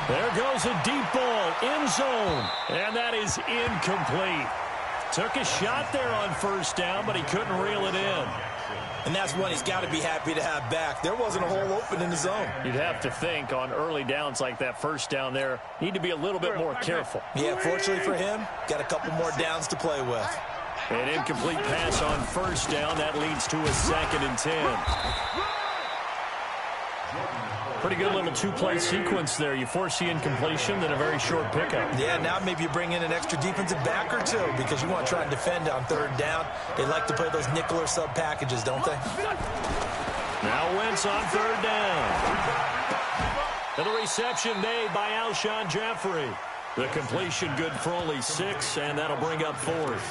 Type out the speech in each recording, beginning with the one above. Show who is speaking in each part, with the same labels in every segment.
Speaker 1: There goes a deep ball, end zone, and that is incomplete. Took a shot there on first down, but he couldn't reel it in.
Speaker 2: And that's one he's got to be happy to have back. There wasn't a hole open in the zone.
Speaker 1: You'd have to think on early downs like that first down there, need to be a little bit more careful.
Speaker 2: Yeah, fortunately for him, got a couple more downs to play with.
Speaker 1: An incomplete pass on first down. That leads to a 2nd and 10. Pretty good little two-play sequence there. You force the incompletion, then a very short pickup.
Speaker 2: Yeah, now maybe you bring in an extra defensive back or two because you want to try and defend on 3rd down. They like to play those nickel or sub packages, don't they?
Speaker 1: Now Wentz on 3rd down. And the reception made by Alshon Jeffrey. The completion good for only 6, and that'll bring up 4th.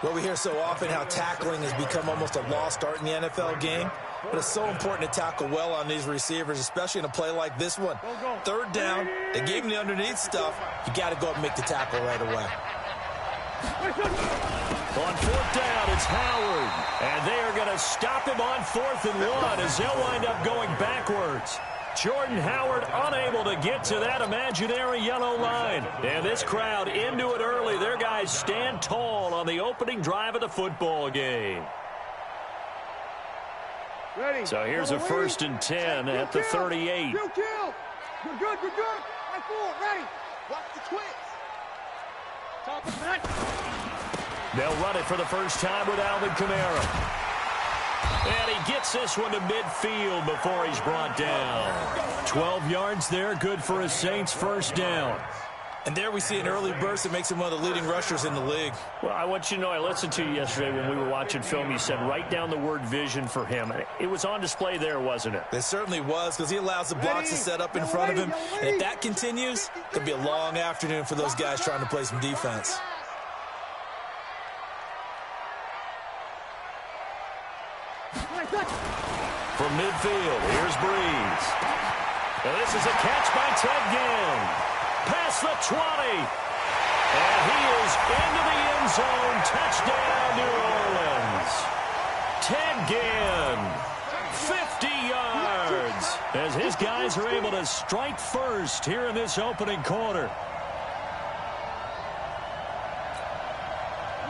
Speaker 2: Well, we hear so often how tackling has become almost a lost art in the NFL game. But it's so important to tackle well on these receivers, especially in a play like this one. 3rd down, they gave him the underneath stuff. You got to go up and make the tackle right away.
Speaker 1: On 4th down, it's Howard. And they are going to stop him on 4th and 1 as they'll wind up going backwards. Jordan Howard unable to get to that imaginary yellow line. And this crowd into it early. Their guys stand tall on the opening drive of the football game.
Speaker 3: Ready.
Speaker 1: So here's a 1st and 10 at the 38.
Speaker 3: Good kill. Good, good, good, good. Right forward, ready. Watch the twist. Top of that.
Speaker 1: They'll run it for the first time with Alvin Kamara. And he gets this one to midfield before he's brought down. 12 yards there, good for a Saints 1st down.
Speaker 2: And there we see an early burst that makes him one of the leading rushers in the league.
Speaker 1: Well, I want you to know, I listened to you yesterday when we were watching film. You said write down the word vision for him. It was on display there, wasn't it?
Speaker 2: It certainly was, because he allows the blocks to set up in front of him. And if that continues, it could be a long afternoon for those guys trying to play some defense.
Speaker 1: From midfield, here's Breeze. And this is a catch by Ted Ginn. Past the 20. And he is into the end zone. Touchdown, New Orleans. Ted Ginn, 50 yards. As his guys are able to strike first here in this opening quarter.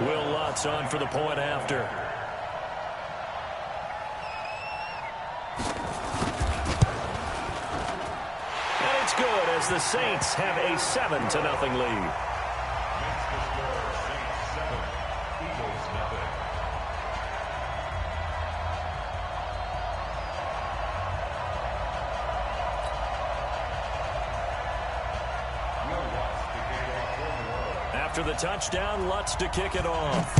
Speaker 1: Will Lutz on for the point after. Good as the Saints have a 7-0 lead. After the touchdown, Lutz to kick it off.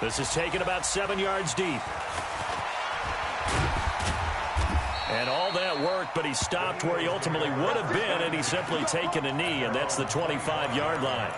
Speaker 1: This is taken about 7 yards deep. And all that worked, but he stopped where he ultimately would have been, and he's simply taken a knee, and that's the 25-yard line.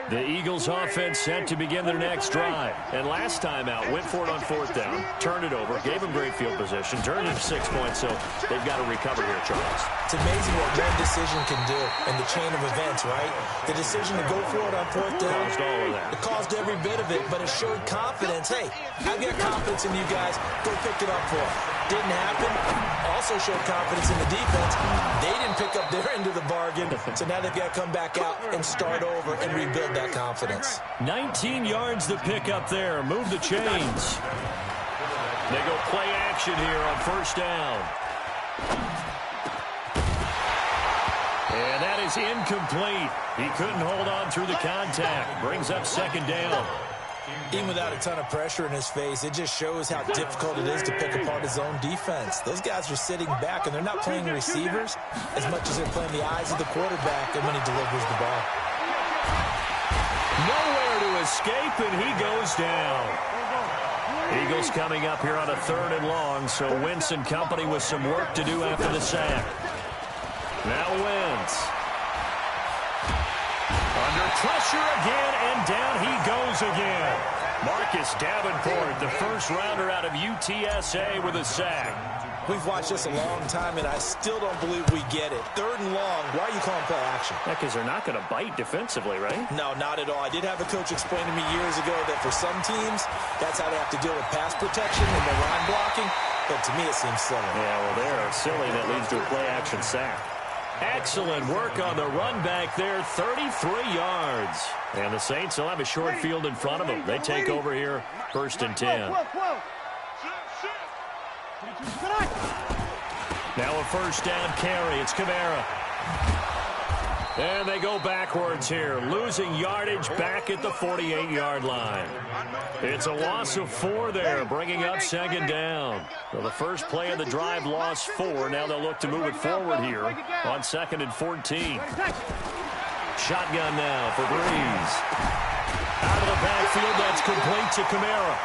Speaker 1: The Eagles offense set to begin their next drive. And last time out, went for it on 4th down, turned it over, gave them great field position, turned it 6 points, so they've got to recover here, Charles.
Speaker 2: It's amazing what one decision can do in the chain of events, right? The decision to go for it on 4th down.
Speaker 1: Caused all of that.
Speaker 2: It caused every bit of it, but it showed confidence. Hey, I've got confidence in you guys. Go pick it up for it. Didn't happen. Also showed confidence in the defense. They didn't pick up their end of the bargain, so now they've got to come back out and start over and rebuild that confidence.
Speaker 1: 19 yards to pick up there. Move the chains. They go play action here on 1st down. And that is incomplete. He couldn't hold on through the contact. Brings up 2nd down.
Speaker 2: Even without a ton of pressure in his face, it just shows how difficult it is to pick apart his own defense. Those guys are sitting back, and they're not playing receivers as much as they're playing the eyes of the quarterback and when he delivers the ball.
Speaker 1: Nowhere to escape, and he goes down. Eagles coming up here on a 3rd and long, so Wentz and company with some work to do after the sack. Now Wentz. Under pressure again, and down he goes again. Marcus Davenport, the first rounder out of UTSA with a sack.
Speaker 2: We've watched this a long time, and I still don't believe we get it. 3rd and long. Why are you calling play action?
Speaker 1: Yeah, because they're not going to bite defensively, right?
Speaker 2: No, not at all. I did have a coach explain to me years ago that for some teams, that's how they have to deal with pass protection and their line blocking. But to me, it seems silly.
Speaker 1: Yeah, well, they're silly. That leads to a play-action sack. Excellent work on the run back there, 33 yards. And the Saints will have a short field in front of them. They take over here, 1st and 10. Now a 1st down carry. It's Kamara. And they go backwards here, losing yardage back at the 48-yard line. It's a loss of 4 there, bringing up 2nd down. So the first play of the drive lost 4. Now they'll look to move it forward here on 2nd and 14. Shotgun now for Breeze. Out of the backfield, that's complete to Kamara.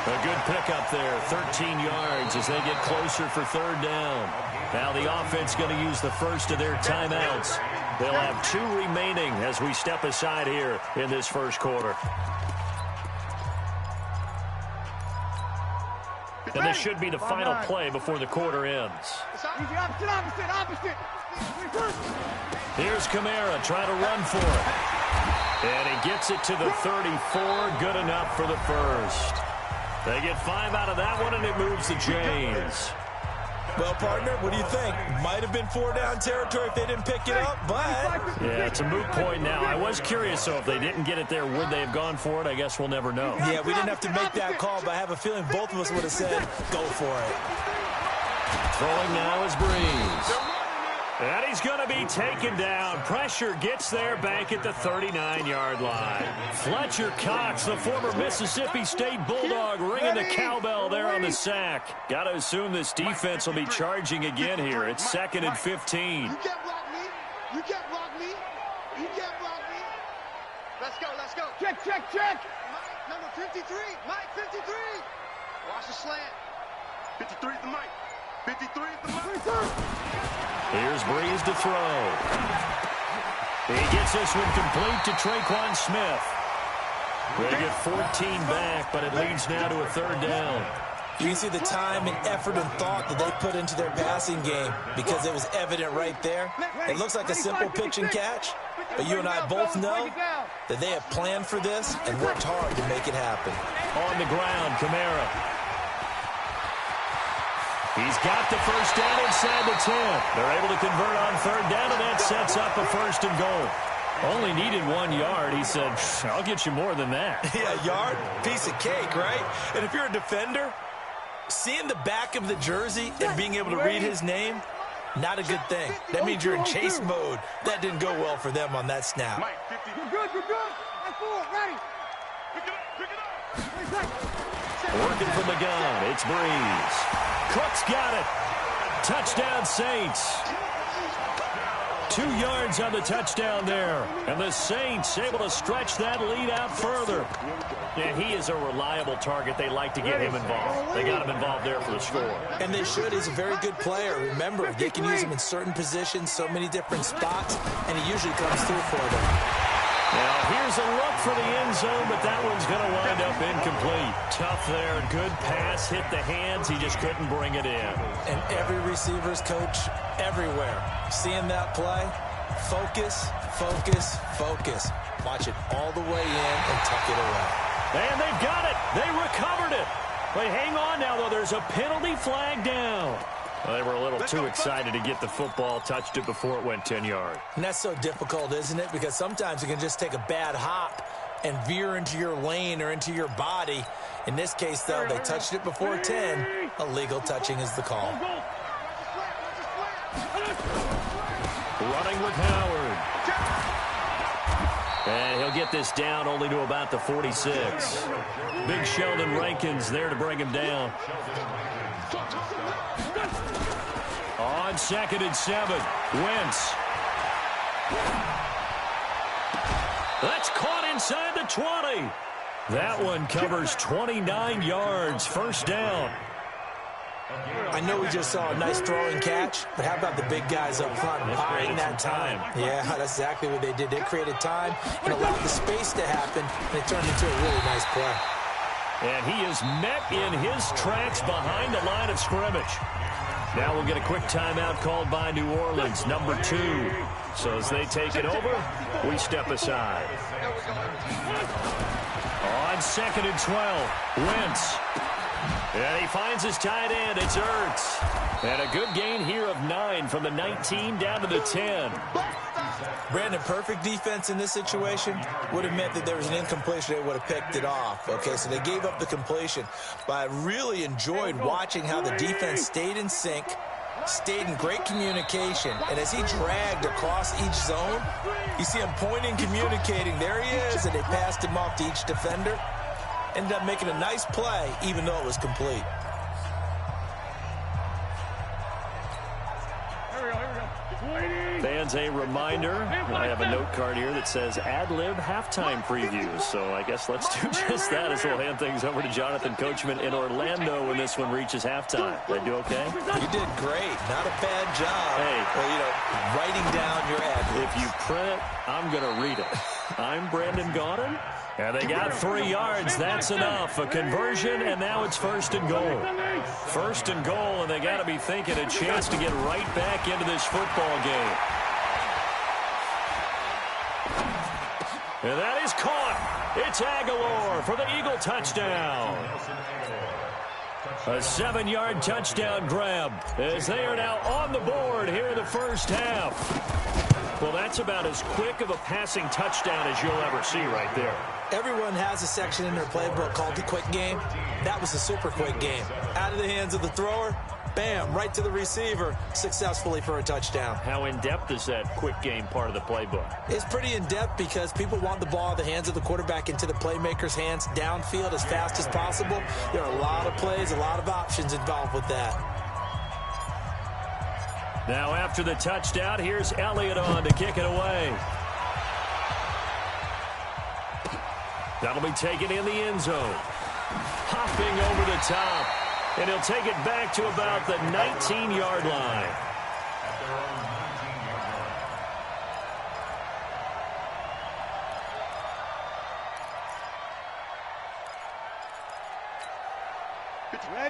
Speaker 1: A good pickup there, 13 yards as they get closer for 3rd down. Now the offense going to use the first of their timeouts. They'll have 2 remaining as we step aside here in this 1st quarter. And this should be the final play before the quarter ends.
Speaker 3: Opposite.
Speaker 1: Here's Kamara trying to run for it. And he gets it to the 34. Good enough for the first. They get 5 out of that one, and it moves the chains.
Speaker 2: Well, partner, what do you think? Might have been 4-down territory if they didn't pick it up, but...
Speaker 1: Yeah, it's a moot point now. I was curious, so if they didn't get it there, would they have gone for it? I guess we'll never know.
Speaker 2: Yeah, we didn't have to make that call, but I have a feeling both of us would have said, go for it.
Speaker 1: Throwing now is Breeze. And he's going to be taken down. Pressure gets there back at the 39-yard line. Fletcher Cox, the former Mississippi State Bulldog, ringing the cowbell there on the sack. Got to assume this defense will be charging again here. It's 2nd and 15.
Speaker 3: You can't block me. You can't block me. You can't block me. Let's go. Check. Mike, number 53. Mike, 53. Watch the slant. 53 is the Mike. 53 is the Mike.
Speaker 1: Here's Breeze to throw. He gets this one complete to Traquan Smith. They get 14 back, but it leads now to a 3rd down.
Speaker 2: You can see the time and effort and thought that they put into their passing game because it was evident right there. It looks like a simple pitch and catch, but you and I both know that they have planned for this and worked hard to make it happen.
Speaker 1: On the ground, Kamara. He's got the first down inside the 10. They're able to convert on 3rd down, and that sets up a 1st and goal. Only needed 1 yard. He said, I'll get you more than that.
Speaker 2: Yeah, yard, piece of cake, right? And if you're a defender, seeing the back of the jersey and being able to read his name, not a good thing. That means you're in chase mode. That didn't go well for them on that snap.
Speaker 3: You're good. That's forward. Ready. Pick it up.
Speaker 1: Working from the gun, it's Breeze. Cook's got it. Touchdown, Saints. 2 yards on the touchdown there. And the Saints able to stretch that lead out further. Yeah, he is a reliable target. They like to get him involved. They got him involved there for the score.
Speaker 2: And they should. He's a very good player. Remember, they can use him in certain positions, so many different spots, and he usually comes through for them.
Speaker 1: Now, here's a look for the end zone, but that one's going to wind up incomplete. Tough there. Good pass. Hit the hands. He just couldn't bring it in.
Speaker 2: And every receiver's coach everywhere, seeing that play, focus. Watch it all the way in and tuck it away.
Speaker 1: And they've got it. They recovered it. But hang on now, though. There's a penalty flag down. Well, they were a little too excited to get the football, touched it before it went 10 yards.
Speaker 2: And that's so difficult, isn't it? Because sometimes you can just take a bad hop and veer into your lane or into your body. In this case, though, they touched it before 10. Illegal touching is the call.
Speaker 1: Running with Howard. And he'll get this down only to about the 46. Big Sheldon Rankins there to bring him down. On 2nd and 7, Wentz. That's caught inside the 20. That one covers 29 yards, 1st down.
Speaker 2: I know we just saw a nice throwing catch, but how about the big guys up front buying that time? Yeah, that's exactly what they did. They created time and allowed the space to happen, and it turned into a really nice play.
Speaker 1: And he is met in his tracks behind the line of scrimmage. Now we'll get a quick timeout called by New Orleans, number 2. So as they take it over, we step aside. On 2nd and 12, Wentz. And he finds his tight end. It's Ertz. And a good gain here of 9 from the 19 down to the 10.
Speaker 2: Brandon, perfect defense in this situation would have meant that there was an incompletion. They would have picked it off. Okay, so they gave up the completion. But I really enjoyed watching how the defense stayed in sync, stayed in great communication. And as he dragged across each zone, you see him pointing, communicating. There he is, and they passed him off to each defender. Ended up making a nice play, even though it was complete.
Speaker 1: Fans, a reminder, I have a note card here that says ad-lib halftime previews. So I guess let's do just that as we'll hand things over to Jonathan Coachman in Orlando when this one reaches halftime. Did I do okay?
Speaker 2: You did great. Not a bad job.
Speaker 1: Hey.
Speaker 2: Well, writing down your ad-libs.
Speaker 1: If you print it, I'm going to read it. I'm Brandon Gaudin. And they got 3 yards. That's enough. A conversion, and now it's 1st and goal. 1st and goal, and they got to be thinking a chance to get right back into this football game. And that is caught. It's Aguilar for the Eagle touchdown. A 7-yard touchdown grab as they are now on the board here in the first half. Well, that's about as quick of a passing touchdown as you'll ever see right there.
Speaker 2: Everyone has a section in their playbook called the quick game. That was a super quick game. Out of the hands of the thrower, bam, right to the receiver, successfully for a touchdown.
Speaker 1: How in-depth is that quick game part of the playbook?
Speaker 2: It's pretty in-depth because people want the ball in the hands of the quarterback into the playmaker's hands downfield as fast as possible. There are a lot of plays, a lot of options involved with that.
Speaker 1: Now after the touchdown, here's Elliott on to kick it away. That'll be taken in the end zone. Hopping over the top. And he'll take it back to about the 19-yard line.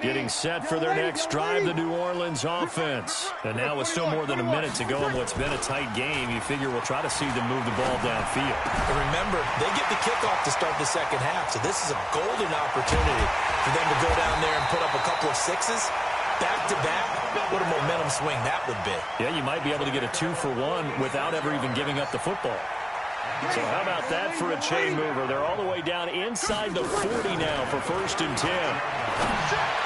Speaker 1: Getting set for their next drive, the New Orleans offense. And now with still more than a minute to go in what's been a tight game, you figure we'll try to see them move the ball downfield.
Speaker 2: And remember, they get the kickoff to start the second half, so this is a golden opportunity for them to go down there and put up a couple of sixes. Back-to-back, what a momentum swing that would be.
Speaker 1: Yeah, you might be able to get a 2-for-1 without ever even giving up the football. So how about that for a chain mover? They're all the way down inside the 40 now for 1st and 10.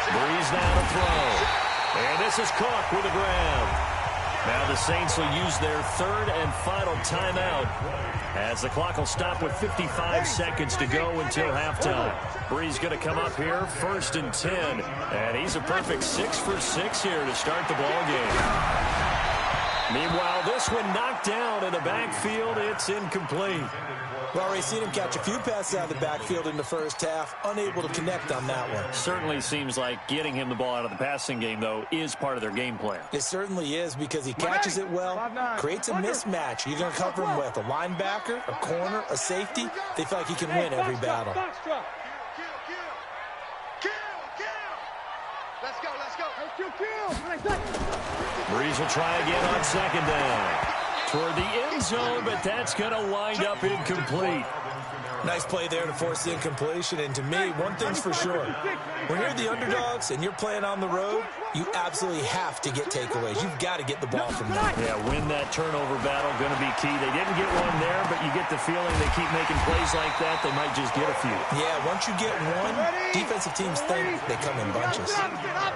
Speaker 1: Breeze now to throw. And this is Cook with a grab. Now the Saints will use their 3rd and final timeout as the clock will stop with 55 seconds to go until halftime. Breeze going to come up here, 1st and 10. And he's a perfect 6 for 6 here to start the ball game. Meanwhile, this one knocked down in the backfield. It's incomplete.
Speaker 2: We've already seen him catch a few passes out of the backfield in the first half, unable to connect on that one.
Speaker 1: Certainly seems like getting him the ball out of the passing game, though, is part of their game plan.
Speaker 2: It certainly is because he catches it well, creates a mismatch. You're going to cover him with a linebacker, a corner, a safety. They feel like he can win every battle.
Speaker 3: Let's go, let's go.
Speaker 1: Breeze will try again on 2nd down. Toward the end zone, but that's going to wind up incomplete.
Speaker 2: Nice play there to force the incompletion. And to me, one thing's for sure. When you're the underdogs and you're playing on the road, you absolutely have to get takeaways. You've got to get the ball from them.
Speaker 1: Yeah, win that turnover battle, going to be key. They didn't get one there, but you get the feeling they keep making plays like that, they might just get a few.
Speaker 2: Yeah, once you get one, defensive teams think they come in bunches.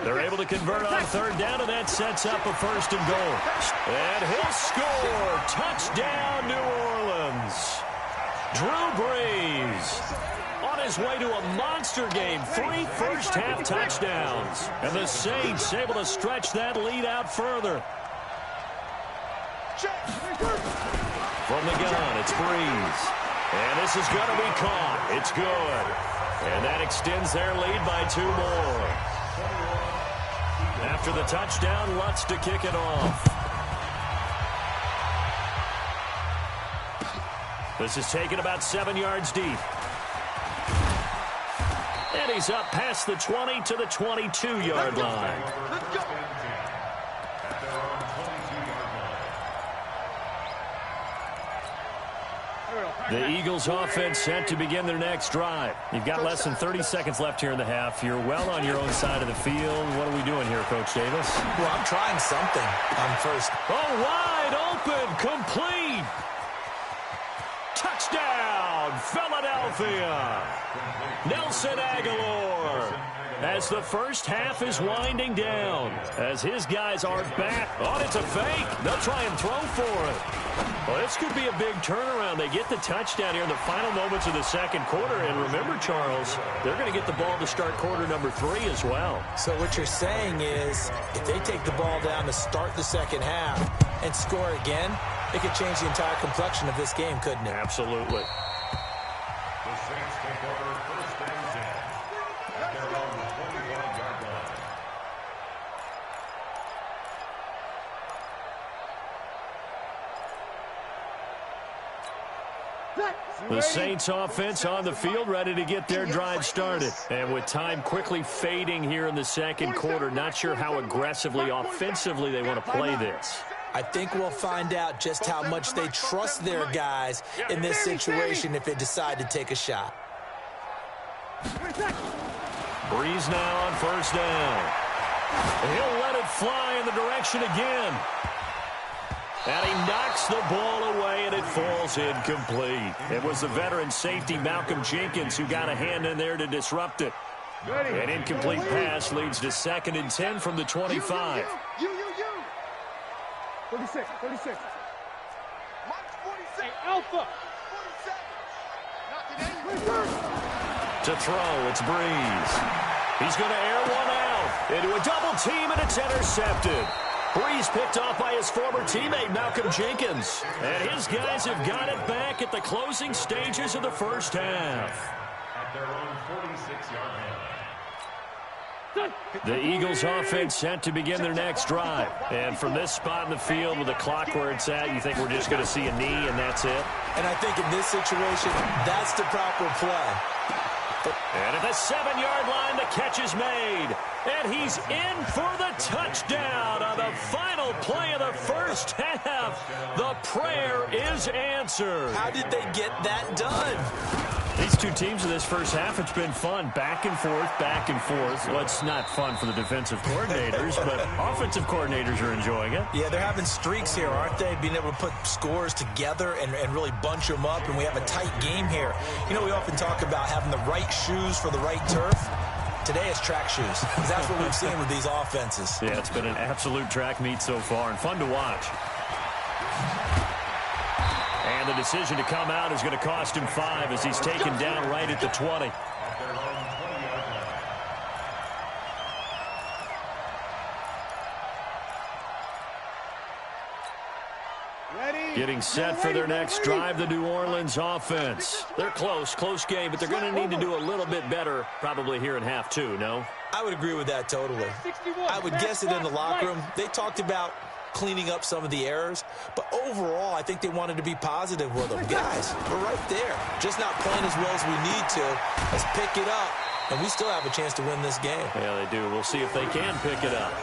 Speaker 1: They're able to convert on 3rd down, and that sets up a 1st and goal. And he'll score. Touchdown, New Orleans. Drew Brees on his way to a monster game. 3 first-half touchdowns. And the Saints able to stretch that lead out further. From the gun, it's Brees. And this is going to be caught. It's good. And that extends their lead by 2 more. After the touchdown, Lutz to kick it off. This is taken about 7 yards deep. And he's up past the 20 to the 22-yard line. The Eagles offense set to begin their next drive. You've got less than 30 seconds left here in the half. You're well on your own side of the field. What are we doing here, Coach Davis?
Speaker 2: Well, I'm trying something on first.
Speaker 1: Oh, wide open, complete. Touchdown, Philadelphia. Nelson Aguilar. As the first half is winding down, as his guys are back. Oh, it's a fake. They'll try and throw for it. Well, this could be a big turnaround. They get the touchdown here in the final moments of the second quarter. And remember, Charles, they're going to get the ball to start quarter number 3 as well.
Speaker 2: So what you're saying is if they take the ball down to start the second half and score again, it could change the entire complexion of this game, couldn't it?
Speaker 1: Absolutely.
Speaker 4: The Saints take over first and 10 at their own 25-yard line.
Speaker 1: The Saints offense on the field, ready to get their drive started. And with time quickly fading here in the second quarter, not sure how aggressively, offensively they want to play this.
Speaker 2: I think we'll find out just how much they trust their guys in this situation if they decide to take a shot.
Speaker 1: Breeze now on first down. He'll let it fly in the direction again. And he knocks the ball away, and it falls incomplete. It was the veteran safety, Malcolm Jenkins, who got a hand in there to disrupt it. An incomplete pass leads to 2nd and 10 from the 25.
Speaker 3: 36. Mike 46. Hey, Alpha. 47.
Speaker 1: To throw, it's Breeze. He's going to air one out into a double team, and it's intercepted. Breeze picked off by his former teammate, Malcolm Jenkins. And his guys have got it back at the closing stages of the first half.
Speaker 4: At their own 46-yard line.
Speaker 1: The Eagles offense set to begin their next drive. And from this spot in the field with the clock where it's at, you think we're just going to see a knee and that's it?
Speaker 2: And I think in this situation, that's the proper play.
Speaker 1: And at the 7-yard line, the catch is made. And he's in for the touchdown on the final play of the first half. The prayer is answered.
Speaker 2: How did they get that done?
Speaker 1: These two teams in this first half, it's been fun. Back and forth, back and forth. Well, it's not fun for the defensive coordinators, but offensive coordinators are enjoying it.
Speaker 2: Yeah, they're having streaks here, aren't they? Being able to put scores together and really bunch them up, and we have a tight game here. You know, we often talk about having the right shoes for the right turf. Today it's track shoes, because that's what we've seen with these offenses.
Speaker 1: Yeah, it's been an absolute track meet so far, and fun to watch. And the decision to come out is going to cost him 5 as he's taken down right at the 20. Getting set for their next drive, the New Orleans offense. They're close game, but they're going to need to do a little bit better probably here in half 2, no?
Speaker 2: I would agree with that totally. I would guess it in the locker room. They talked about cleaning up some of the errors, but overall, I think they wanted to be positive with them. Guys, we're right there. Just not playing as well as we need to. Let's pick it up, and we still have a chance to win this game.
Speaker 1: Yeah, they do. We'll see if they can pick it up.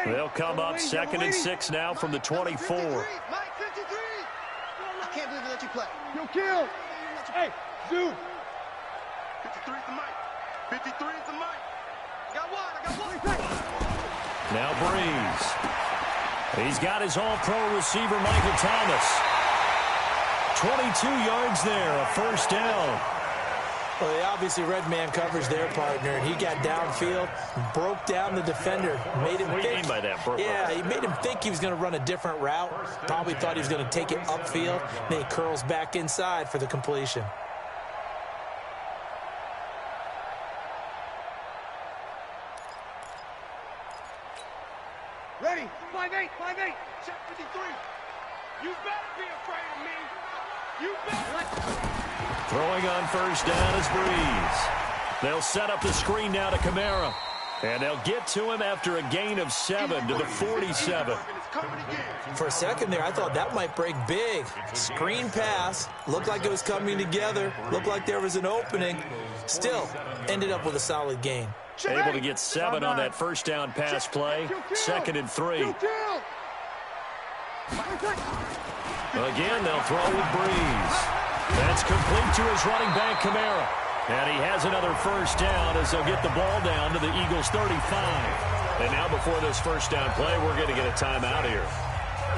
Speaker 1: They'll come up 2nd and 6 now from the 24.
Speaker 3: Mike 53. I can't believe they let you play. Kill. Hey, dude. 53 is the mic. 53 is the mic. I got one.
Speaker 1: Now Breeze. He's got his all-pro receiver, Michael Thomas. 22 yards there, a first down.
Speaker 2: Well, they obviously read man coverage their partner, and he got downfield, broke down the defender, made him
Speaker 1: think. What do you mean by that?
Speaker 2: Yeah, he made him think he was going to run a different route. Probably thought he was going to take it upfield. Then he curls back inside for the completion.
Speaker 3: Ready? 5-8. Check 53. You better be afraid of me. You better.
Speaker 1: Throwing on first down is Breeze. They'll set up the screen now to Kamara. And they'll get to him after a gain of 7 to the 47.
Speaker 2: For a second there, I thought that might break big. Screen pass. Looked like it was coming together. Looked like there was an opening. Still, ended up with a solid gain.
Speaker 1: Able to get 7 on that first down pass play. 2nd and 3. Again, they'll throw with Breeze. That's complete to his running back, Kamara. And he has another first down as they'll get the ball down to the Eagles' 35. And now before this first down play, we're going to get a timeout here.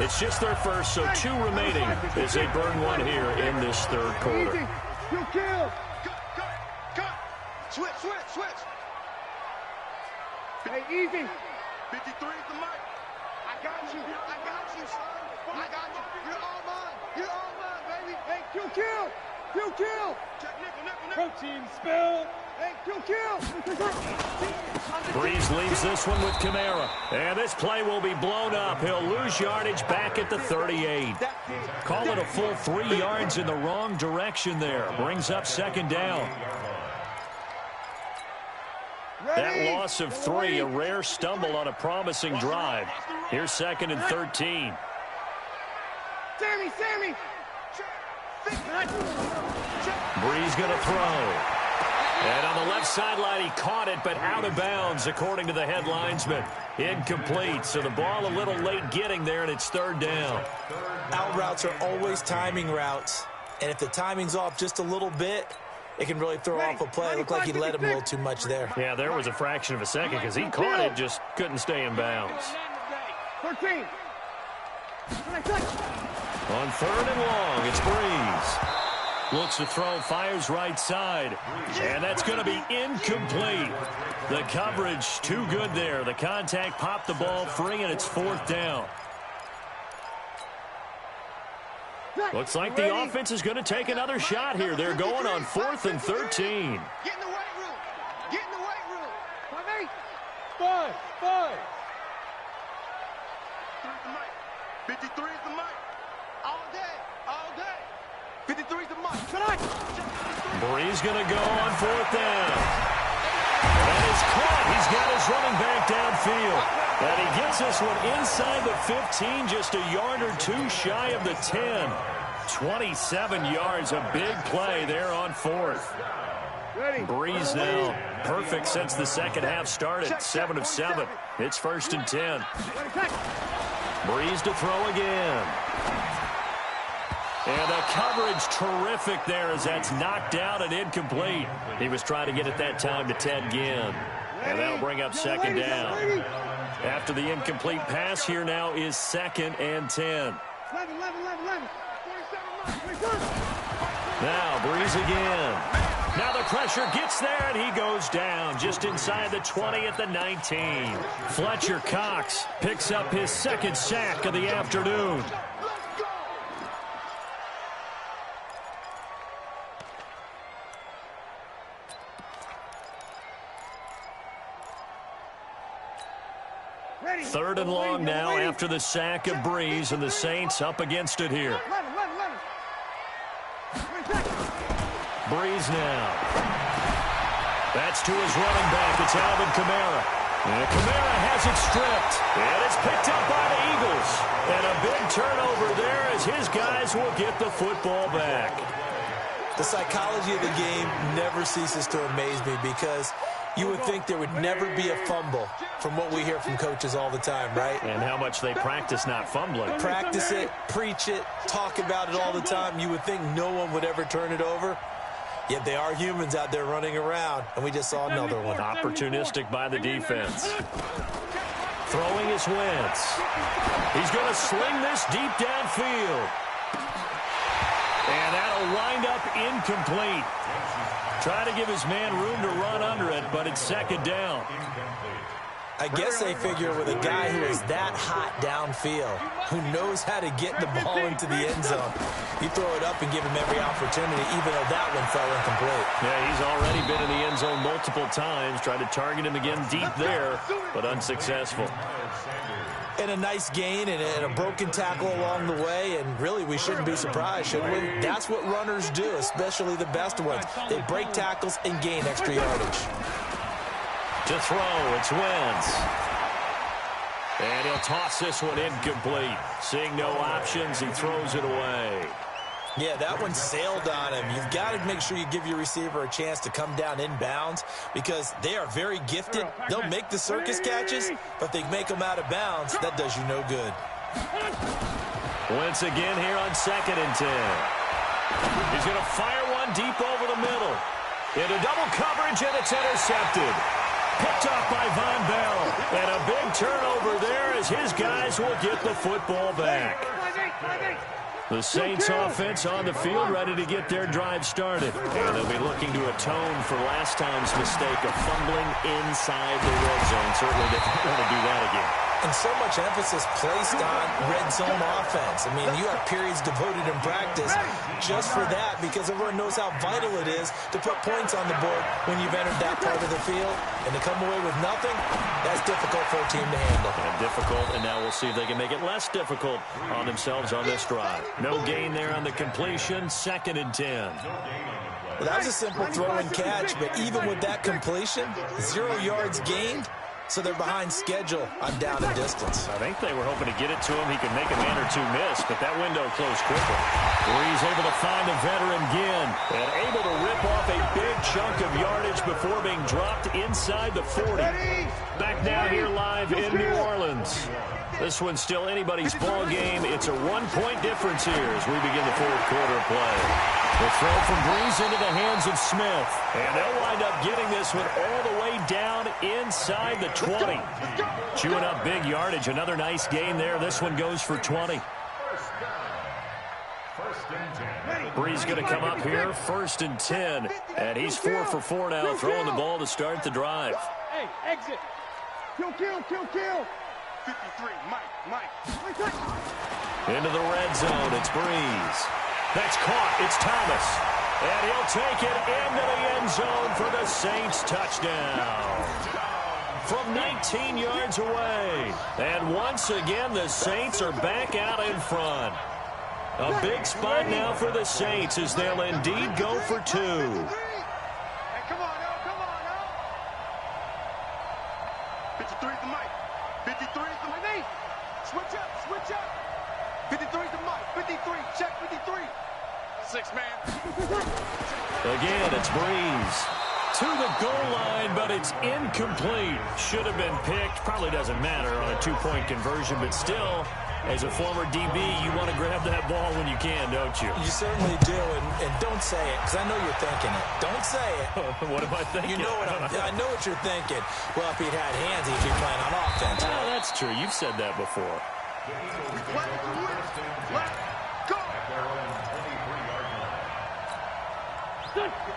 Speaker 1: It's just their first, so 2 remaining as they burn one here in this third quarter.
Speaker 3: Switch. Hey, easy. 53 is the mic. I got you, son. I got you. You're all mine, baby. Hey, kill. Check nickel. Protein spill. Hey, kill.
Speaker 1: Breeze leaves this one with Kamara. And this play will be blown up. He'll lose yardage back at the 38. Call it a full 3 yards in the wrong direction there. Brings up 2nd down. That loss of 3, a rare stumble on a promising drive. Here's 2nd and 13.
Speaker 3: Sammy.
Speaker 1: Breeze going to throw. And on the left sideline, he caught it, but out of bounds, according to the head linesman. Incomplete, so the ball a little late getting there, and it's 3rd down.
Speaker 2: Out routes are always timing routes. And if the timing's off just a little bit, it can really throw off a play. It looked like he led him a little too much there.
Speaker 1: Yeah, there was a fraction of a second because he caught it, just couldn't stay in bounds.
Speaker 3: 13.
Speaker 1: On 3rd and long, it's Breeze. Looks to throw, fires right side. And that's going to be incomplete. The coverage too good there. The contact popped the ball free, and it's 4th down. Looks like the offense is going to take another shot here. They're going on 4th and 13.
Speaker 3: Get in the weight room. 5. 53 is the mic. All day. 53 is the mic.
Speaker 1: Breeze going to go on 4th down. That is caught. He's got his running back downfield. And he gets this one inside the 15, just a yard or 2 shy of the 10. 27 yards, a big play there on 4th. Breeze now perfect since the second half started. 7 of 7. It's 1st and 10. Breeze to throw again. And the coverage terrific there as that's knocked out and incomplete. He was trying to get it that time to Ted Ginn. And that'll bring up 2nd down. After the incomplete pass, here now is 2nd and 10. Now Breeze again. Now the pressure gets there, and he goes down just inside the 20 at the 19. Fletcher Cox picks up his 2nd sack of the afternoon. Third and long now after the sack of Breeze, and the Saints up against it here. Breeze now. That's to his running back. It's Alvin Kamara. And Kamara has it stripped. And it's picked up by the Eagles. And a big turnover there as his guys will get the football back.
Speaker 2: The psychology of the game never ceases to amaze me because you would think there would never be a fumble from what we hear from coaches all the time, right?
Speaker 1: And how much they practice not fumbling.
Speaker 2: Practice it, preach it, talk about it all the time. You would think no one would ever turn it over. Yet they are humans out there running around, and we just saw another one.
Speaker 1: Opportunistic by the defense. Throwing is Wentz. He's going to sling this deep downfield. And that'll wind up incomplete. Try to give his man room to run under it, but it's 2nd down.
Speaker 2: I guess they figure with a guy who is that hot downfield, who knows how to get the ball into the end zone, you throw it up and give him every opportunity, even though that one fell incomplete.
Speaker 1: Yeah, he's already been in the end zone multiple times, tried to target him again deep there, but unsuccessful.
Speaker 2: And a nice gain and a broken tackle along the way, and really we shouldn't be surprised, should we? That's what runners do, especially the best ones. They break tackles and gain extra yardage.
Speaker 1: To throw, it's Wentz. And he'll toss this one incomplete. Seeing no options, he throws it away.
Speaker 2: Yeah, that one sailed on him. You've got to make sure you give your receiver a chance to come down inbounds because they are very gifted. They'll make the circus catches, but if they make them out of bounds, that does you no good.
Speaker 1: Once again here on 2nd and 10. He's going to fire one deep over the middle. Into double coverage, and it's intercepted. Picked up by Von Bell. And a big turnover there as his guys will get the football back. The Saints offense on the field ready to get their drive started. And they'll be looking to atone for last time's mistake of fumbling inside the red zone. Certainly they don't want to do that again.
Speaker 2: And so much emphasis placed on red zone offense. I mean, you have periods devoted in practice just for that because everyone knows how vital it is to put points on the board when you've entered that part of the field. And to come away with nothing, that's difficult for a team to handle.
Speaker 1: And difficult, and now we'll see if they can make it less difficult on themselves on this drive. No gain there on the completion, 2nd and 10.
Speaker 2: Well, that was a simple throw and catch, but even with that completion, 0 yards gained. So they're behind schedule on down and distance.
Speaker 1: I think they were hoping to get it to him. He could make a man or two miss, but that window closed quickly. Breeze able to find a veteran again and able to rip off a big chunk of yardage before being dropped inside the 40. Back now here live in New Orleans. This one's still anybody's ball game. It's a 1-point difference here as we begin the 4th quarter play. The throw from Breeze into the hands of Smith. And they'll wind up getting this one all the way down inside the 20. Chewing up big yardage. Another nice gain there. This one goes for 20. Breeze going to come up here. 1st and 10. And he's 4 for 4 now, throwing the ball to start the drive.
Speaker 3: Hey, exit. Kill. 53, Mike.
Speaker 1: Into the red zone, it's Breeze. That's caught, it's Thomas. And he'll take it into the end zone for the Saints touchdown. From 19 yards away. And once again, the Saints are back out in front. A big spot now for the Saints as they'll indeed go for 2.
Speaker 3: Hey, come on now. 53 to Mike. 53 to Mike. Switch up. 53 to Mike. 53. Check 53. 6 man.
Speaker 1: Again, it's Breeze. To the goal line, but it's incomplete. Should have been picked. Probably doesn't matter on a 2-point conversion, but still, as a former DB, you want to grab that ball when you can, don't you?
Speaker 2: You certainly do, and don't say it, because I know you're thinking it. Don't say it.
Speaker 1: What am I thinking?
Speaker 2: You know I know what you're thinking. Well, if he'd had hands, he'd be playing on offense.
Speaker 1: Oh, that's true. You've said that before.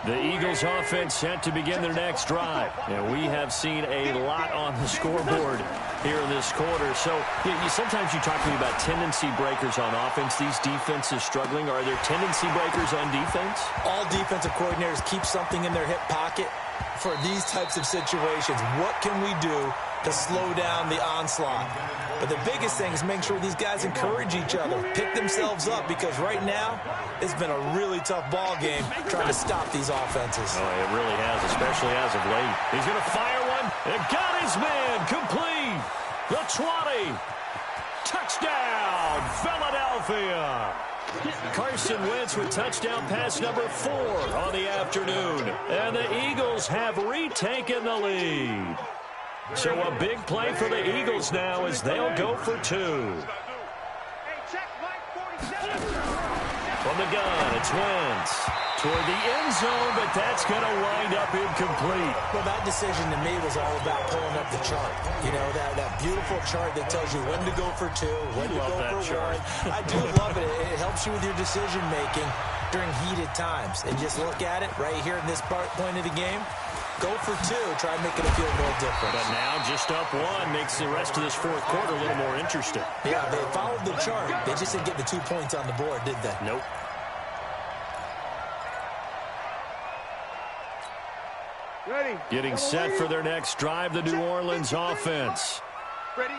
Speaker 1: The Eagles offense set to begin their next drive. And we have seen a lot on the scoreboard here in this quarter. So sometimes you talk to me about tendency breakers on offense. These defenses struggling. Are there tendency breakers on defense?
Speaker 2: All defensive coordinators keep something in their hip pocket for these types of situations. What can we do to slow down the onslaught? But the biggest thing is make sure these guys encourage each other, pick themselves up, because right now it's been a really tough ball game trying to stop these offenses.
Speaker 1: Oh, it really has, especially as of late. He's going to fire one. It got his man. Complete. The 20. Touchdown, Philadelphia. Carson Wentz with touchdown pass number 4 on the afternoon. And the Eagles have retaken the lead. So a big play for the Eagles now as they'll go for 2. From the gun, it's Wentz. Toward the end zone, but that's going to wind up incomplete.
Speaker 2: Well, that decision to me was all about pulling up the chart. You know, that beautiful chart that tells you when to go for 2, when to go for 1. I do love it. It helps you with your decision-making during heated times. And just look at it right here in this point of the game. Go for 2. Try and make it feel more different.
Speaker 1: But now just up 1 makes the rest of this 4th quarter a little more interesting.
Speaker 2: Yeah, they followed the chart. They just didn't get the 2 points on the board, did they?
Speaker 1: Nope.
Speaker 3: Ready.
Speaker 1: Getting set for their next drive, the New Orleans offense.
Speaker 3: Ready.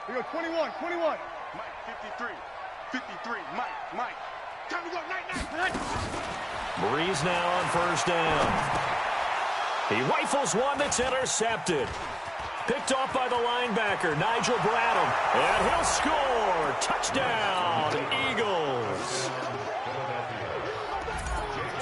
Speaker 3: We go 21. Mike, 53. Mike. Time to go. Night.
Speaker 1: Breeze now on 1st down. He rifles one that's intercepted. Picked off by the linebacker, Nigel Bradham. And he'll score. Touchdown, Eagles.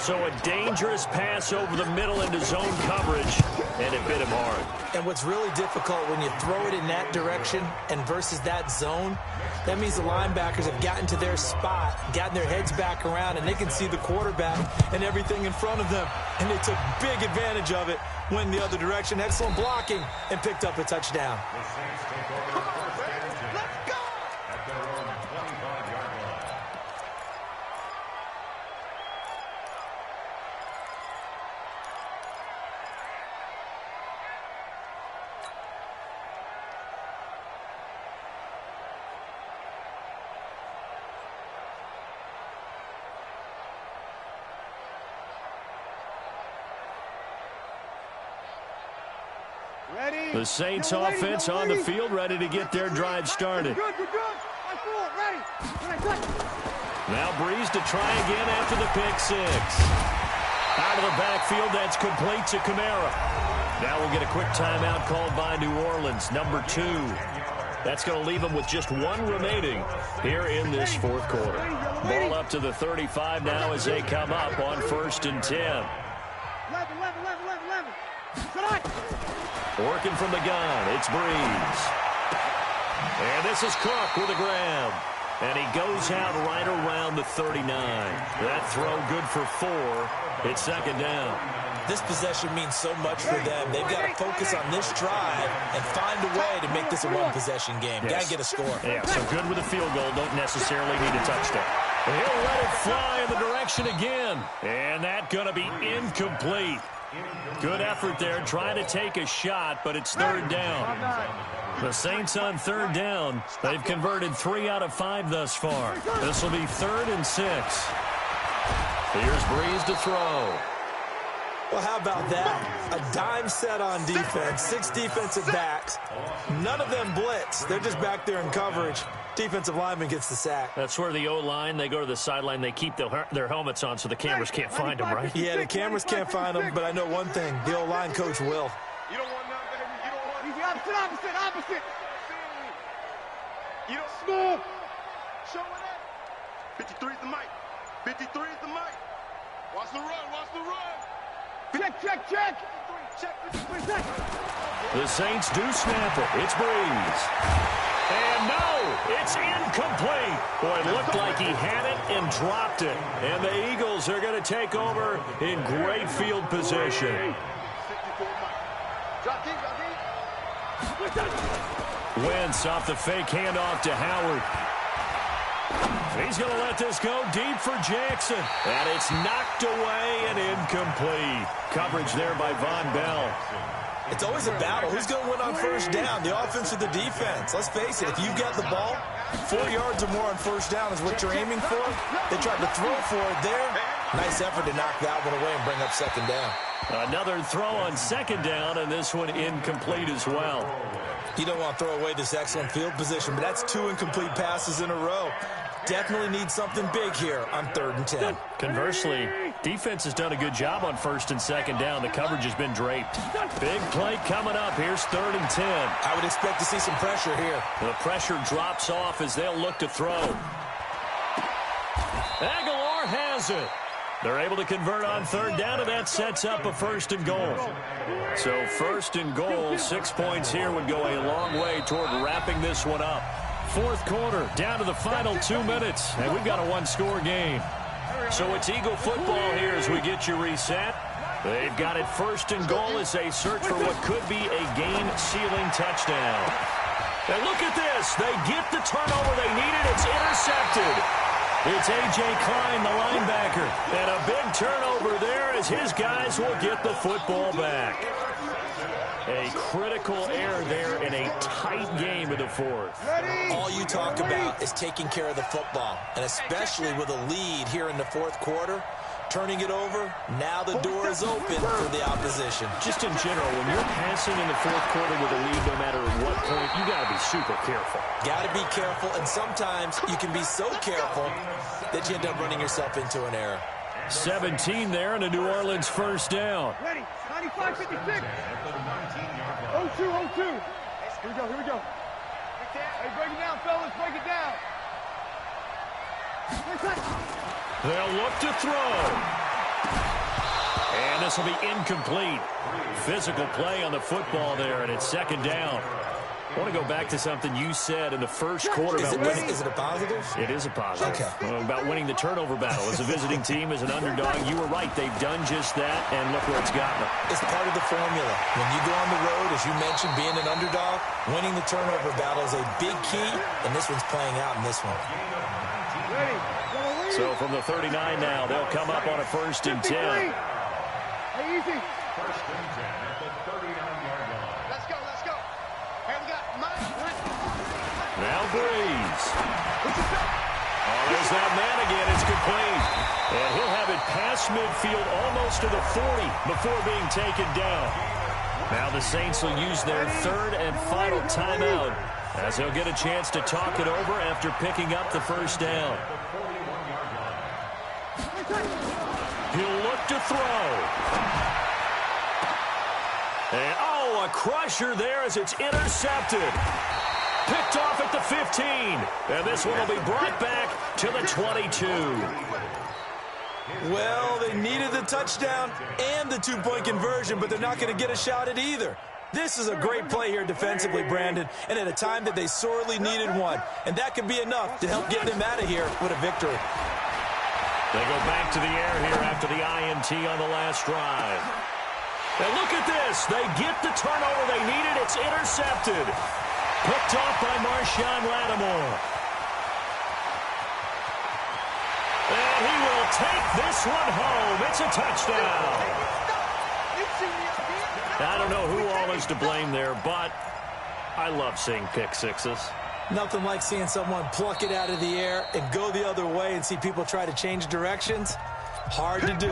Speaker 1: So a dangerous pass over the middle into zone coverage, and it bit him hard.
Speaker 2: And what's really difficult when you throw it in that direction and versus that zone, that means the linebackers have gotten to their spot, gotten their heads back around, and they can see the quarterback and everything in front of them. And they took big advantage of it, went the other direction, excellent blocking, and picked up a touchdown.
Speaker 4: The Saints take over first and 10 at their own 25-yard line.
Speaker 3: Ready?
Speaker 1: The Saints offense on the field, ready to get their drive started.
Speaker 3: Good. Ready.
Speaker 1: Now Breeze to try again after the pick six. Out of the backfield, that's complete to Kamara. Now we'll get a quick timeout called by New Orleans, number 2. That's going to leave them with just one remaining here in this fourth quarter. Ball up to the 35 now as they come up on 1st and 10.
Speaker 3: 11.
Speaker 1: Working from the gun, it's Breeze. And this is Cook with a grab. And he goes out right around the 39. That throw good for 4. It's 2nd down.
Speaker 2: This possession means so much for them. They've got to focus on this drive and find a way to make this a one-possession game.
Speaker 1: Yes.
Speaker 2: Got to get a score.
Speaker 1: Yeah, so good with a field goal. Don't necessarily need a touchdown. He'll let it fly in the direction again. And that's going to be incomplete. Good effort there, trying to take a shot, but it's 3rd down. The Saints on 3rd down. They've converted 3 out of 5 thus far. This will be 3rd and 6. Here's Breeze to throw.
Speaker 2: Well, how about that? A dime set on defense, 6 defensive backs. None of them blitz. They're just back there in coverage. Defensive lineman gets the sack.
Speaker 1: That's where the O-line, they go to the sideline, they keep their helmets on so the cameras can't find them, right?
Speaker 2: Yeah, the cameras can't find them, but I know one thing. The O-line coach will.
Speaker 3: You don't want none, baby. You don't want... Easy, opposite. You don't... Smooth. Show it up. 53 is the mic. 53 is the mic. Watch the run. Check. Check 53 seconds.
Speaker 1: The Saints do snap it. It's Breeze. And no, it's incomplete. Boy, it looked like he had it and dropped it. And the Eagles are going to take over in great field position. Wentz off the fake handoff to Howard. He's going to let this go deep for Jackson. And it's knocked away and incomplete. Coverage there by Von Bell.
Speaker 2: It's always a battle. Who's going to win on 1st down, the offense or the defense? Let's face it, if you've got the ball, 4 yards or more on 1st down is what you're aiming for. They tried to throw for it there. Nice effort to knock that one away and bring up 2nd down.
Speaker 1: Another throw on 2nd down, and this one incomplete as well.
Speaker 2: You don't want to throw away this excellent field position, but that's 2 incomplete passes in a row. Definitely need something big here on 3rd and 10.
Speaker 1: Conversely, defense has done a good job on 1st and 2nd down. The coverage has been draped. Big play coming up. Here's 3rd and 10.
Speaker 2: I would expect to see some pressure here.
Speaker 1: The pressure drops off as they'll look to throw. Aguilar has it. They're able to convert on 3rd down, and that sets up a 1st and goal. So 1st and goal, 6 points here would go a long way toward wrapping this one up. 4th quarter, down to the final 2 minutes, and we've got a 1-score game. So it's Eagle football here as we get you reset. They've got it 1st and goal as they search for what could be a game-sealing touchdown. And look at this. They get the turnover they needed. It's intercepted. It's A.J. Klein, the linebacker. And a big turnover there as his guys will get the football back. A critical error there in a tight game in the 4th.
Speaker 2: All you talk about is taking care of the football, and especially with a lead here in the 4th quarter, turning it over, now the door is open for the opposition.
Speaker 1: Just in general, when you're passing in the 4th quarter with a lead, no matter what point, you got to be super careful.
Speaker 2: Got to be careful, and sometimes you can be so careful that you end up running yourself into an error.
Speaker 1: 17 there, and a New Orleans 1st down.
Speaker 3: Ready. 95, 56.
Speaker 4: At the 19-yard line.
Speaker 3: 02, 02. Here we go. Hey, break it down, fellas. Break it down.
Speaker 1: They'll look to throw. And this will be incomplete. Physical play on the football there, and it's second down. I want to go back to something you said in the first quarter about winning.
Speaker 2: Is it a positive?
Speaker 1: It is a positive.
Speaker 2: Okay.
Speaker 1: About winning the turnover battle. As a visiting team, as an underdog, you were right. They've done just that, and look where it's gotten them.
Speaker 2: It's part of the formula. When you go on the road, as you mentioned, being an underdog, winning the turnover battle is a big key, and this one's playing out in this one.
Speaker 1: So from the 39 now, they'll come up on a 1st and 10.
Speaker 3: Hey, easy.
Speaker 4: 1st and 10 at the 39-yard line.
Speaker 3: Let's go. Hey, we got Mike.
Speaker 1: Now Breeze. Oh, there's that man again. It's complete. And he'll have it past midfield almost to the 40 before being taken down. Now the Saints will use their 3rd and final timeout as they'll get a chance to talk it over after picking up the 1st down. He'll look to throw. And, oh, a crusher there as it's intercepted. Picked off at the 15. And this one will be brought back to the 22.
Speaker 2: Well, they needed the touchdown and the 2-point conversion, but they're not going to get a shot at either. This is a great play here defensively, Brandon, and at a time that they sorely needed one. And that could be enough to help get them out of here with a victory.
Speaker 1: They go back to the air here after the INT on the last drive. And look at this. They get the turnover they needed. It's intercepted. Picked off by Marshawn Lattimore. And he will take this one home. It's a touchdown. I don't know who all is to blame there, but I love seeing pick sixes.
Speaker 2: Nothing like seeing someone pluck it out of the air and go the other way and see people try to change directions. Hard to do.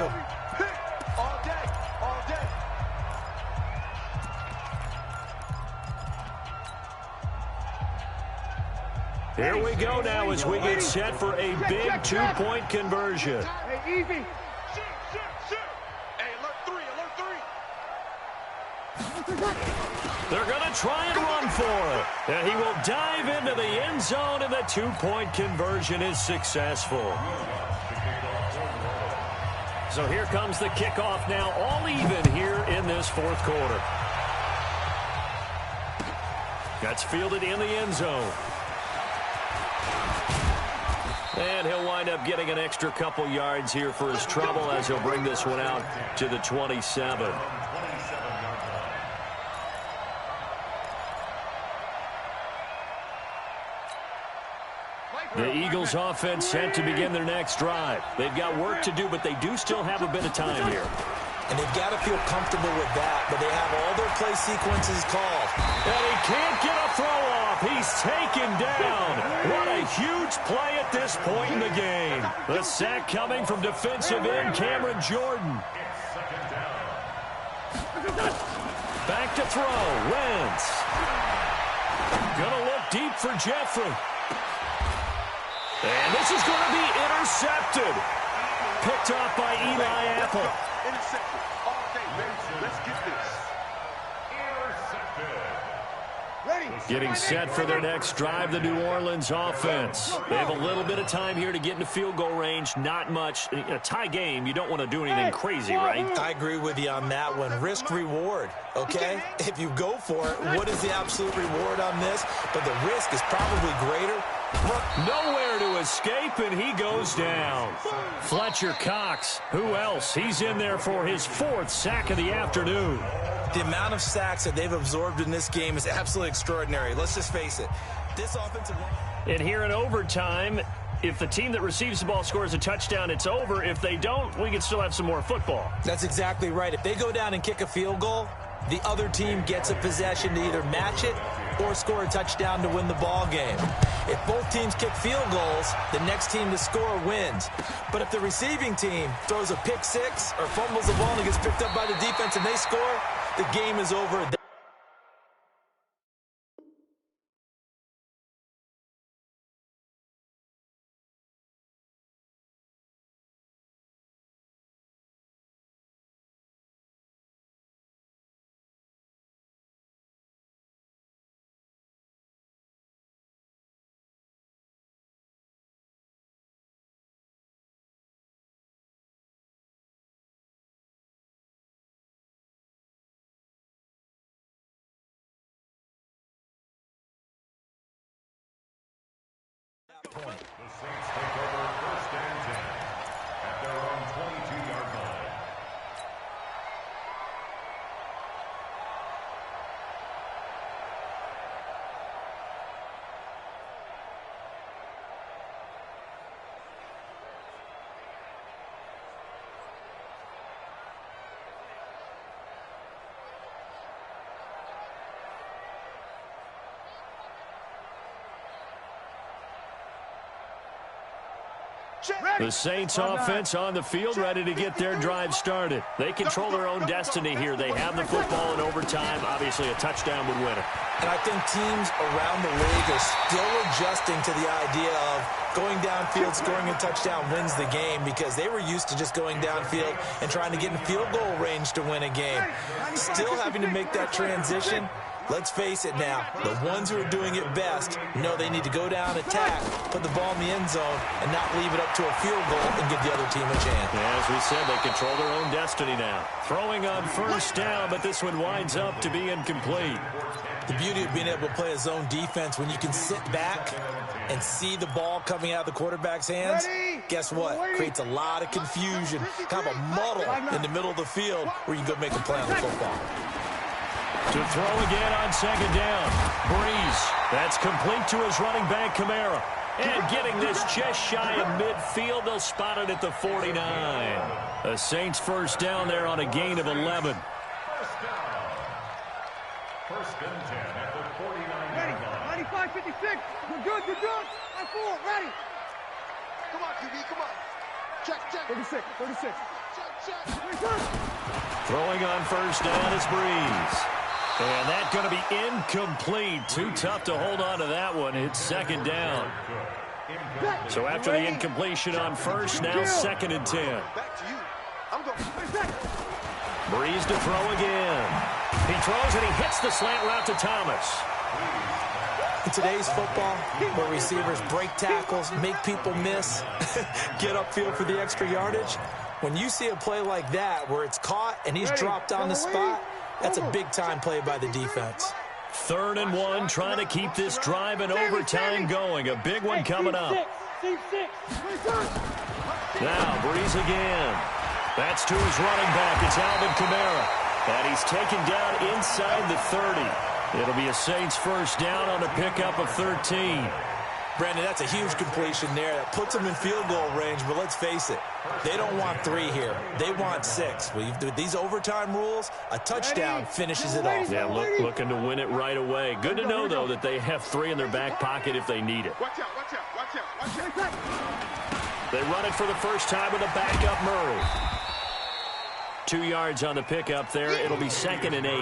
Speaker 3: All day.
Speaker 1: Here we go now as we get set for a big 2-point conversion.
Speaker 3: Hey, easy. Shoot. Hey, alert 3.
Speaker 1: They're going to try and run for it. And he will dive into the end zone, and the 2-point conversion is successful. So here comes the kickoff now, all even here in this 4th quarter. That's fielded in the end zone. And he'll wind up getting an extra couple yards here for his trouble as he'll bring this one out to the 27. The Eagles offense set to begin their next drive. They've got work to do, but they do still have a bit of time here.
Speaker 2: And they've got to feel comfortable with that, but they have all their play sequences called.
Speaker 1: And he can't get a throw off. He's taken down. What a huge play at this point in the game. The sack coming from defensive end Cameron Jordan. Back to throw. Wentz. Gonna look deep for Jeffrey. And this is going to be intercepted. Picked off by Eli Apple.
Speaker 3: Intercepted. All day. Let's get this.
Speaker 1: Getting set for their next drive, the New Orleans offense. They have a little bit of time here to get into field goal range. Not much. In a tie game, you don't want to do anything crazy, right?
Speaker 2: I agree with you on that one. Risk-reward, okay? If you go for it, what is the absolute reward on this? But the risk is probably greater.
Speaker 1: Nowhere to escape, and he goes down. Fletcher Cox, who else? He's in there for his 4th sack of the afternoon.
Speaker 2: The amount of sacks that they've absorbed in this game is absolutely extraordinary. Let's just face it. This offensive line...
Speaker 1: And here in overtime, if the team that receives the ball scores a touchdown, it's over. If they don't, we can still have some more football.
Speaker 2: That's exactly right. If they go down and kick a field goal, the other team gets a possession to either match it or score a touchdown to win the ball game. If both teams kick field goals, the next team to score wins. But if the receiving team throws a pick six or fumbles the ball and it gets picked up by the defense and they score, the game is over. point.
Speaker 4: The Saints take over 1st and 10 at their own 22-yard line.
Speaker 1: The Saints offense on the field, ready to get their drive started. They control their own destiny here. They have the football in overtime. Obviously, a touchdown would win it.
Speaker 2: And I think teams around the league are still adjusting to the idea of going downfield, scoring a touchdown wins the game, because they were used to just going downfield and trying to get in field goal range to win a game. Still having to make that transition. Let's face it now, the ones who are doing it best know they need to go down, attack, put the ball in the end zone, and not leave it up to a field goal and give the other team a chance.
Speaker 1: Yeah, as we said, they control their own destiny now. Throwing on 1st down, but this one winds up to be incomplete.
Speaker 2: The beauty of being able to play a zone defense, when you can sit back and see the ball coming out of the quarterback's hands, guess what? Creates a lot of confusion, kind of a muddle in the middle of the field where you can go make a play on the football.
Speaker 1: To throw again on 2nd down. Breeze. That's complete to his running back, Kamara. And getting this just shy of midfield, they'll spot it at the 49. The Saints 1st down there on a gain of 11.
Speaker 4: 1st down. 1st and 10 at the 49-yard line.
Speaker 3: 95-56. You're good, you're good. I'm full, ready. Come on, QB, come on. Check, check. 36. Check, check.
Speaker 1: Throwing on 1st down is Breeze. And that's going to be incomplete. Too tough to hold on to that one. It's 2nd down. So after the incompletion on 1st, now 2nd and 10.
Speaker 3: Back to you. I'm going.
Speaker 1: Breeze to throw again. He throws and he hits the slant route to Thomas.
Speaker 2: In today's football, where receivers break tackles, make people miss, get upfield for the extra yardage, when you see a play like that where it's caught and he's dropped on the spot, that's a big-time play by the defense.
Speaker 1: 3rd and 1, trying to keep this drive in overtime going. A big one coming up. Now, Breeze again. That's to his running back. It's Alvin Kamara. And he's taken down inside the 30. It'll be a Saints 1st down on a pickup of 13.
Speaker 2: Brandon, that's a huge completion there. That puts them in field goal range, but let's face it, they don't want 3 here. They want 6. With these overtime rules, a touchdown finishes it off.
Speaker 1: Yeah, looking to win it right away. Good to know, though, that they have 3 in their back pocket if they need it.
Speaker 3: Watch out, watch out, watch out, watch out.
Speaker 1: They run it for the first time with a backup Murray. 2 yards on the pickup there. It'll be 2nd and 8.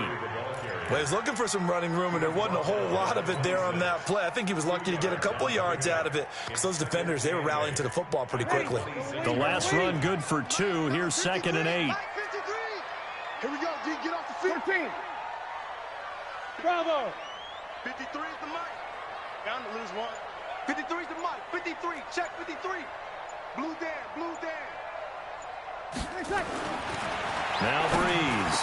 Speaker 2: Well, he was looking for some running room, and there wasn't a whole lot of it there on that play. I think he was lucky to get a couple yards out of it, because those defenders, they were rallying to the football pretty quickly.
Speaker 1: The last run good for 2. Here's 2nd and 8.
Speaker 3: Here we go, D. Get off the field. 13. Bravo. 53 is the mic. Bound to lose one. 53 is the mic. 53. Check 53. Blue Dan.
Speaker 1: Now Breeze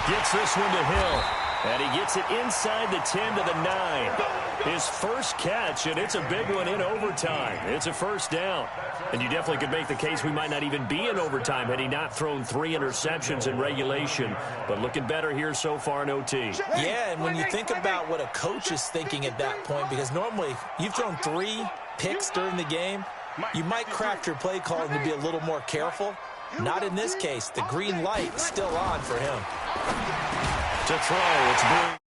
Speaker 1: gets this one to Hill, and he gets it inside the 10 to the 9. His first catch, and it's a big one in overtime. It's a 1st down. And you definitely could make the case we might not even be in overtime had he not thrown 3 interceptions in regulation. But looking better here so far in OT.
Speaker 2: Yeah, and when you think about what a coach is thinking at that point, because normally you've thrown 3 picks during the game, you might craft your play calling to be a little more careful. Not in this case. The green light still on for him.
Speaker 1: To throw, it's Breeze.